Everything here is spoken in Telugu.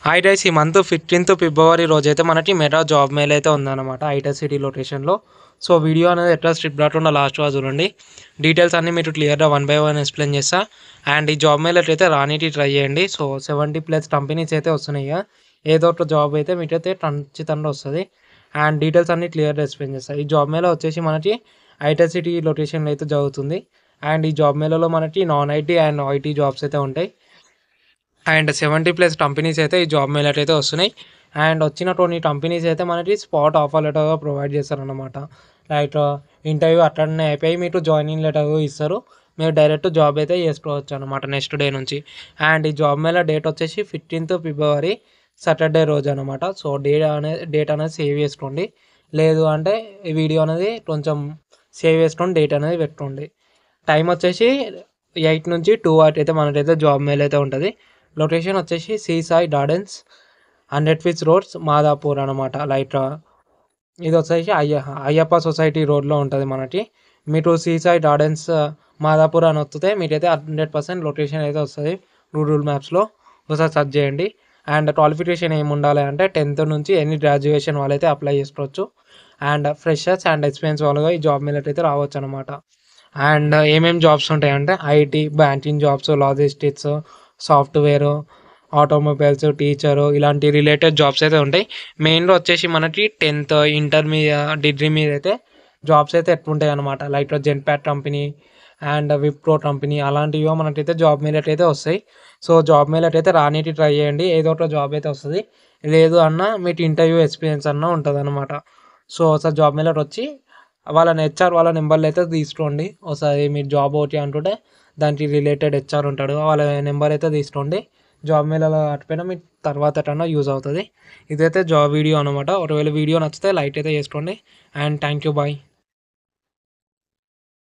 హాయ్ గైస్, ఈ మంత్ 15th ఫిబ్రవరి రోజైతే మనకి మెగా జాబ్ మెయిల్ అయితే ఉందన్నమాట హైటెక్ సిటీ లొకేషన్లో. సో వీడియో అనేది ఎట్లా స్ట్రిప్ రాకుండా లాస్ట్గా చూడండి. డీటెయిల్స్ అన్నీ మీరు క్లియర్గా 1 by 1 ఎక్స్ప్లెయిన్ చేస్తా. అండ్ ఈ జాబ్ మెయిల్ అయితే రానీటి ట్రై చేయండి. సో 70+ కంపెనీస్ అయితే వస్తున్నాయి. ఏదో ఒక జాబ్ అయితే మీకైతే ఖచ్చితంగా వస్తుంది. అండ్ డీటెయిల్స్ అన్నీ క్లియర్గా ఎక్స్ప్లెయిన్ చేస్తాను. ఈ జాబ్ మెయిల్ వచ్చేసి మనకి హైటెక్ సిటీ లొకేషన్లో అయితే జరుగుతుంది. అండ్ ఈ జాబ్ మెయిల్లో మనకి non IT and IT jobs అయితే ఉంటాయి. అండ్ 70+ కంపెనీస్ అయితే ఈ జాబ్ మెయిల్ అయితే వస్తున్నాయి. అండ్ వచ్చినటువంటి కంపెనీస్ అయితే మనకి స్పాట్ ఆఫర్ లెటర్గా ప్రొవైడ్ చేస్తారనమాట. లైక్ ఇంటర్వ్యూ అటెండ్ అయిపోయి మీకు జాయినింగ్ లెటర్ ఇస్తారు. మీరు డైరెక్ట్ జాబ్ అయితే చేసుకోవచ్చు అనమాట నెక్స్ట్ డే నుంచి. అండ్ ఈ జాబ్ మెయిల్ డేట్ వచ్చేసి 15th ఫిబ్రవరి సాటర్డే రోజు అనమాట. సో డేట్ అనేది సేవ్ చేసుకోండి. లేదు అంటే ఈ వీడియో అనేది కొంచెం సేవ్ చేసుకొని డేట్ అనేది పెట్టుకోండి. టైం వచ్చేసి 8 నుంచి 2 వరకు అయితే మనకైతే జాబ్ మెయిల్ అయితే ఉంటుంది. లొకేషన్ వచ్చేసి సీసాయి గార్డెన్స్ 100 feet రోడ్స్ మాదాపూర్ అనమాట. లైక్ ఇది వచ్చేసి అయ్యప్ప సొసైటీ రోడ్లో ఉంటుంది మనకి. మీరు సీసాయి గార్డెన్స్ మాదాపూర్ అని వస్తే మీకైతే 100% లొకేషన్ అయితే వస్తుంది గూగుల్ మ్యాప్స్లో. ఒకసారి సెర్చ్ చేయండి. అండ్ క్వాలిఫికేషన్ ఏమి ఉండాలి అంటే 10th నుంచి ఎనీ గ్రాడ్యుయేషన్ వాళ్ళైతే అప్లై చేసుకోవచ్చు. అండ్ ఫ్రెషర్స్ అండ్ ఎక్స్పీరియన్స్ వాళ్ళగా ఈ జాబ్ మీద అయితే రావచ్చు అనమాట. అండ్ ఏమేమి జాబ్స్ ఉంటాయంటే IT, banking jobs, logistics, software, automobiles, teacher ఇలాంటి రిలేటెడ్ జాబ్స్ అయితే ఉంటాయి. మెయిన్గా వచ్చేసి మనకి 10th ఇంటర్ మీద డిగ్రీ మీద అయితే జాబ్స్ అయితే ఎట్లుంటాయి అనమాట. Like Genpact company and Wipro company అలాంటివి మనకైతే జాబ్ మెయిల్ అయితే వస్తాయి. సో జాబ్ మెయిల్ అయితే రానీటి ట్రై చేయండి. ఏదో ఒక జాబ్ అయితే వస్తుంది. లేదు అన్న మీకు ఇంటర్వ్యూ ఎక్స్పీరియన్స్ అన్న ఉంటుంది అనమాట. సో ఒకసారి జాబ్ మెయిల్ వచ్చి వాళ్ళని హెచ్ఆర్ వాళ్ళ నెంబర్లు అయితే తీసుకోండి. ఒకసారి మీరు జాబ్ ఒకటి అంటుంటే దానికి రిలేటెడ్ హెచ్ఆర్ ఉంటాడు, వాళ్ళ నెంబర్ అయితే తీసుకోండి. జాబ్ మెయిల్ అలా అటుపోయినా మీకు తర్వాత ఎటన్నా యూజ్ అవుతుంది. ఇదైతే జాబ్ వీడియో అనమాట. ఒకవేళ వీడియో నచ్చితే లైక్ అయితే చేసుకోండి. And thank you, bye.